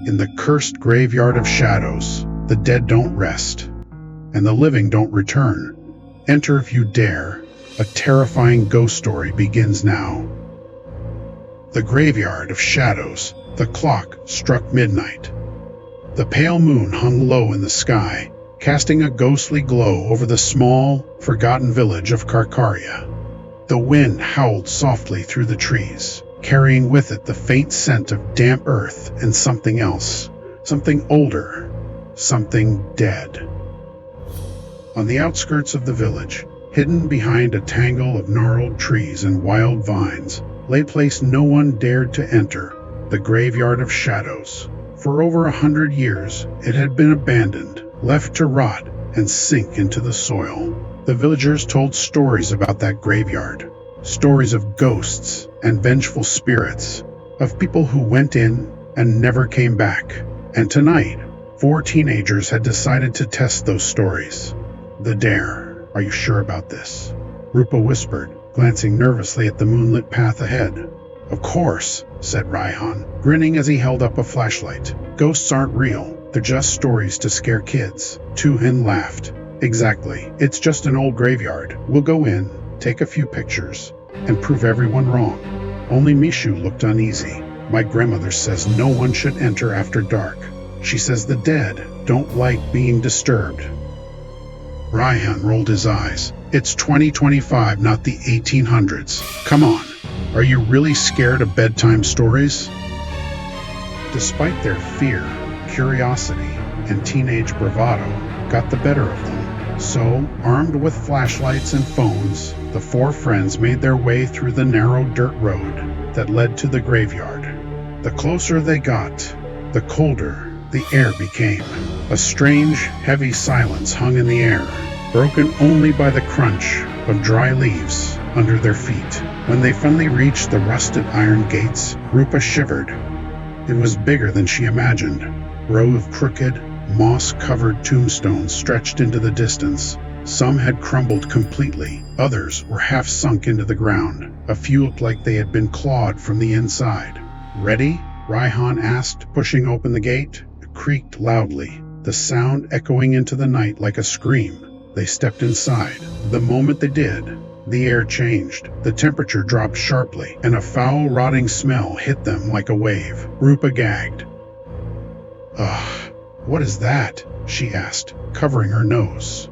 In the cursed graveyard of shadows, the dead don't rest, and the living don't return. Enter if you dare. A terrifying ghost story begins now. The graveyard of shadows. The clock struck midnight. The pale moon hung low in the sky, casting a ghostly glow over the small, forgotten village of Karkaria. The wind howled softly through the trees, carrying with it the faint scent of damp earth and something else, something older, something dead. On the outskirts of the village, hidden behind a tangle of gnarled trees and wild vines, lay a place no one dared to enter, the graveyard of shadows. For over 100 years, it had been abandoned, left to rot and sink into the soil. The villagers told stories about that graveyard, stories of ghosts and vengeful spirits, of people who went in and never came back. And tonight, 4 teenagers had decided to test those stories. The dare. Are you sure about this? Rupa whispered, glancing nervously at the moonlit path ahead. Of course, said Raihan, grinning as he held up a flashlight. Ghosts aren't real. They're just stories to scare kids. Tuhin laughed. Exactly. It's just an old graveyard. We'll go in, take a few pictures, and prove everyone wrong. Only Mishu looked uneasy. My grandmother says no one should enter after dark. She says the dead don't like being disturbed. Raihan rolled his eyes. It's 2025, not the 1800s. Come on. Are you really scared of bedtime stories? Despite their fear, curiosity, and teenage bravado got the better of them. So, armed with flashlights and phones, the 4 friends made their way through the narrow dirt road that led to the graveyard. The closer they got, the colder the air became. A strange, heavy silence hung in the air, broken only by the crunch of dry leaves under their feet. When they finally reached the rusted iron gates, Rupa shivered. It was bigger than she imagined. Rows of crooked, moss-covered tombstones stretched into the distance. Some had crumbled completely. Others were half sunk into the ground. A few looked like they had been clawed from the inside. Ready? Raihan asked, pushing open the gate. It creaked loudly, the sound echoing into the night like a scream. They stepped inside. The moment they did, the air changed. The temperature dropped sharply, and a foul, rotting smell hit them like a wave. Rupa gagged. Ugh, what is that? She asked, covering her nose.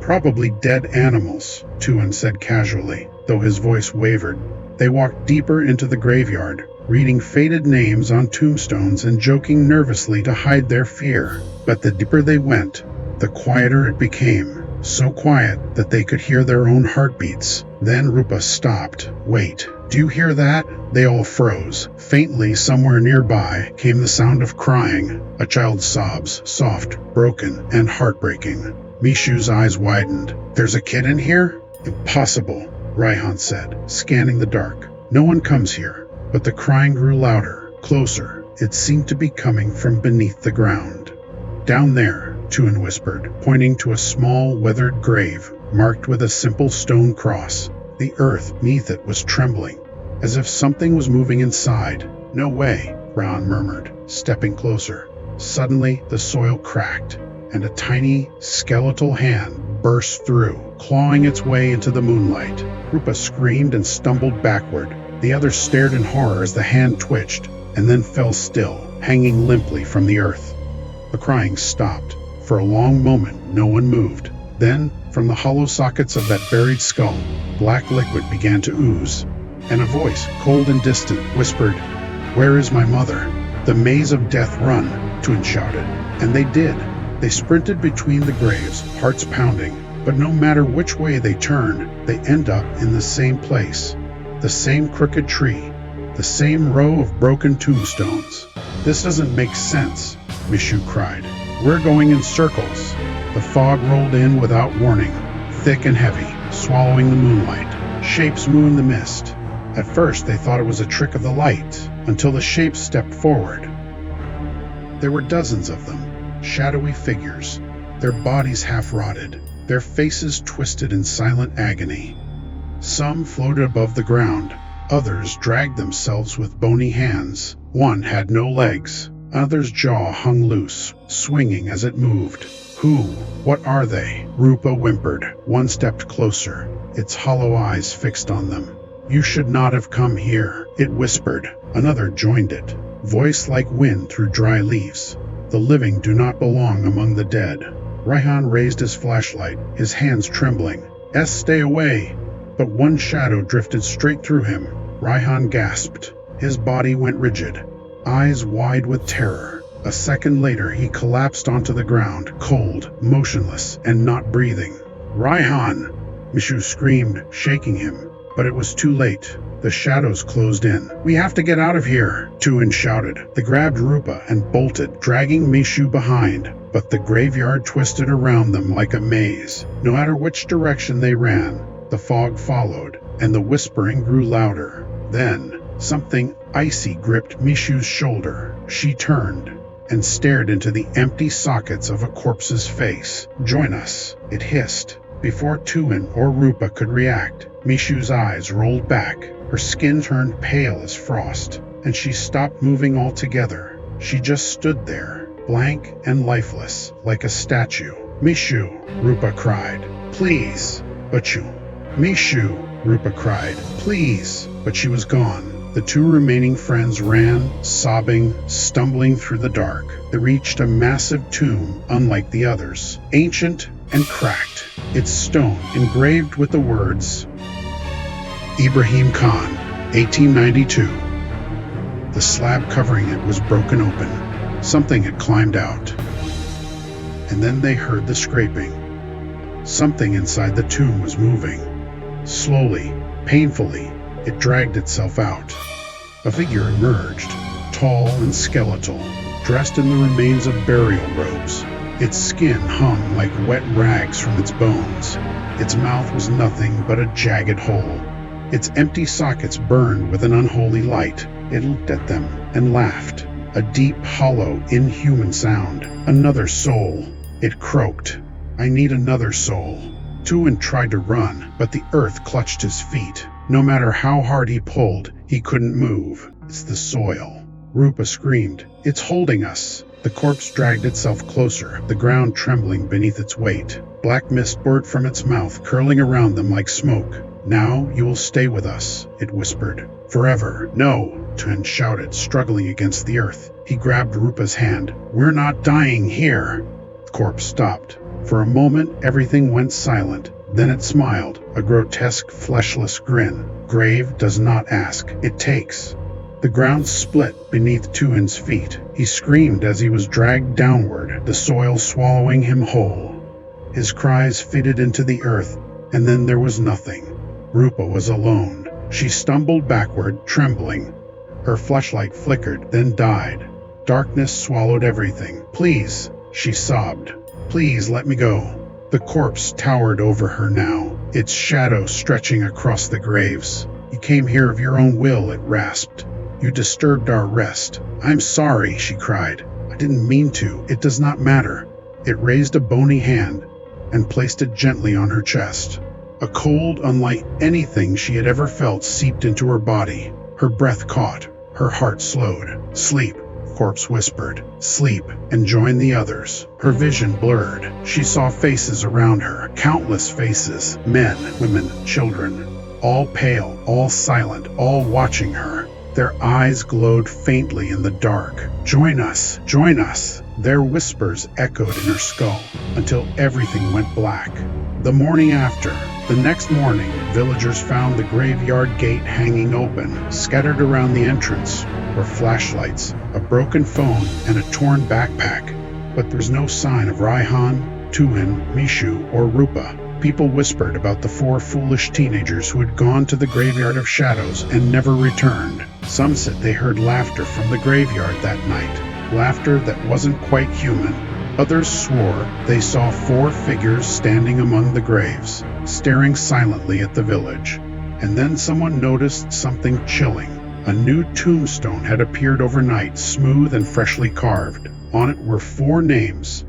Probably dead animals, Tuan said casually, though his voice wavered. They walked deeper into the graveyard, reading faded names on tombstones and joking nervously to hide their fear. But the deeper they went, the quieter it became. So quiet that they could hear their own heartbeats. Then Rupa stopped. Wait, do you hear that? They all froze. Faintly, somewhere nearby, came the sound of crying. A child's sobs, soft, broken, and heartbreaking. Mishu's eyes widened. There's a kid in here? Impossible, Raihan said, scanning the dark. No one comes here. But the crying grew louder, closer. It seemed to be coming from beneath the ground. Down there, Tuan whispered, pointing to a small, weathered grave, marked with a simple stone cross. The earth beneath it was trembling, as if something was moving inside. No way, Raihan murmured, stepping closer. Suddenly, the soil cracked, and a tiny, skeletal hand burst through, clawing its way into the moonlight. Rupa screamed and stumbled backward. The others stared in horror as the hand twitched, and then fell still, hanging limply from the earth. The crying stopped. For a long moment, no one moved. Then, from the hollow sockets of that buried skull, black liquid began to ooze, and a voice, cold and distant, whispered, "Where is my mother?" "The maze of death, run," Tuan shouted. And they did. They sprinted between the graves, hearts pounding. But no matter which way they turned, they end up in the same place. The same crooked tree. The same row of broken tombstones. "This doesn't make sense," Mishu cried. "We're going in circles." The fog rolled in without warning, thick and heavy, swallowing the moonlight. Shapes moved in the mist. At first they thought it was a trick of the light, until the shapes stepped forward. There were dozens of them, shadowy figures, their bodies half-rotted, their faces twisted in silent agony. Some floated above the ground, others dragged themselves with bony hands. One had no legs, Another's jaw hung loose, swinging as it moved. Who? What are they? Rupa whimpered. One stepped closer, its hollow eyes fixed on them. You should not have come here, it whispered. Another joined it, voice like wind through dry leaves. The living do not belong among the dead. Raihan raised his flashlight, his hands trembling. Stay away! But one shadow drifted straight through him. Raihan gasped. His body went rigid, eyes wide with terror. A second later, he collapsed onto the ground, cold, motionless, and not breathing. Raihan! Mishu screamed, shaking him. But it was too late. The shadows closed in. We have to get out of here, Tuin shouted. They grabbed Rupa and bolted, dragging Mishu behind. But the graveyard twisted around them like a maze. No matter which direction they ran, the fog followed, and the whispering grew louder. Then, something icy gripped Mishu's shoulder. She turned and stared into the empty sockets of a corpse's face. Join us, it hissed. Before Tuin or Rupa could react, Mishu's eyes rolled back. Her skin turned pale as frost, and she stopped moving altogether. She just stood there, blank and lifeless, like a statue. Mishu, Rupa cried. Please, but you... Mishu, Rupa cried. Please, but she was gone. The two remaining friends ran, sobbing, stumbling through the dark. They reached a massive tomb, unlike the others, ancient and cracked, its stone engraved with the words, Ibrahim Khan, 1892. The slab covering it was broken open. Something had climbed out. And then they heard the scraping. Something inside the tomb was moving. Slowly, painfully, it dragged itself out. A figure emerged, tall and skeletal, dressed in the remains of burial robes. Its skin hung like wet rags from its bones. Its mouth was nothing but a jagged hole. Its empty sockets burned with an unholy light. It looked at them and laughed, a deep, hollow, inhuman sound. Another soul, it croaked. I need another soul. Tuin tried to run, but the earth clutched his feet. No matter how hard he pulled, he couldn't move. It's the soil. Rupa screamed. It's holding us. The corpse dragged itself closer, the ground trembling beneath its weight. Black mist poured from its mouth, curling around them like smoke. Now you will stay with us, it whispered. Forever. No, Tuin shouted, struggling against the earth. He grabbed Rupa's hand. We're not dying here. The corpse stopped. For a moment, everything went silent. Then it smiled, a grotesque, fleshless grin. Grave does not ask, it takes. The ground split beneath Tuin's feet. He screamed as he was dragged downward, the soil swallowing him whole. His cries faded into the earth, and then there was nothing. Rupa was alone. She stumbled backward, trembling. Her flashlight flickered, then died. Darkness swallowed everything. Please, she sobbed. Please let me go. The corpse towered over her now, its shadow stretching across the graves. You came here of your own will, it rasped. You disturbed our rest. I'm sorry, she cried. I didn't mean to. It does not matter. It raised a bony hand and placed it gently on her chest. A cold unlike anything she had ever felt seeped into her body. Her breath caught. Her heart slowed. Sleep, corpse whispered. Sleep and join the others. Her vision blurred. She saw faces around her, countless faces, men, women, children, all pale, all silent, all watching her. Their eyes glowed faintly in the dark. Join us, join us. Their whispers echoed in her skull until everything went black. The morning after, the next morning, villagers found the graveyard gate hanging open. Scattered around the entrance were flashlights, a broken phone, and a torn backpack. But there was no sign of Raihan, Tuin, Mishu, or Rupa. People whispered about the 4 foolish teenagers who had gone to the graveyard of shadows and never returned. Some said they heard laughter from the graveyard that night, laughter that wasn't quite human. Others swore they saw 4 figures standing among the graves, staring silently at the village. And then someone noticed something chilling. A new tombstone had appeared overnight, smooth and freshly carved. On it were 4 names.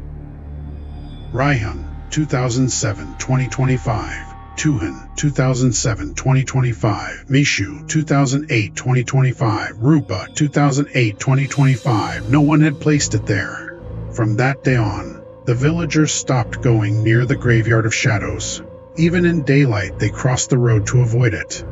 Raihan, 2007-2025. Tuhan, 2007-2025. Mishu, 2008-2025. Rupa, 2008-2025. No one had placed it there. From that day on, the villagers stopped going near the graveyard of shadows. Even in daylight, they crossed the road to avoid it.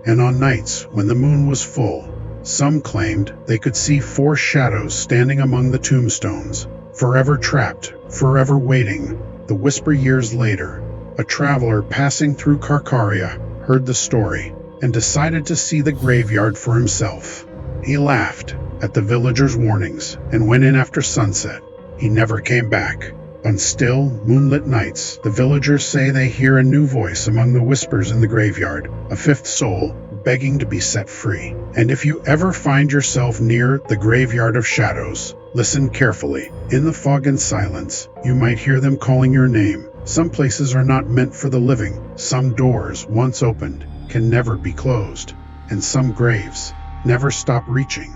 And on nights, when the moon was full, some claimed they could see 4 shadows standing among the tombstones, forever trapped, forever waiting. The whisper years later, a traveler passing through Karkaria heard the story and decided to see the graveyard for himself. He laughed at the villagers' warnings and went in after sunset. He never came back. On still, moonlit nights, the villagers say they hear a new voice among the whispers in the graveyard, a 5th soul, begging to be set free. And if you ever find yourself near the graveyard of shadows, listen carefully. In the fog and silence, you might hear them calling your name. Some places are not meant for the living. Some doors, once opened, can never be closed. And some graves never stop reaching.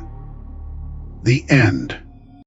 The end.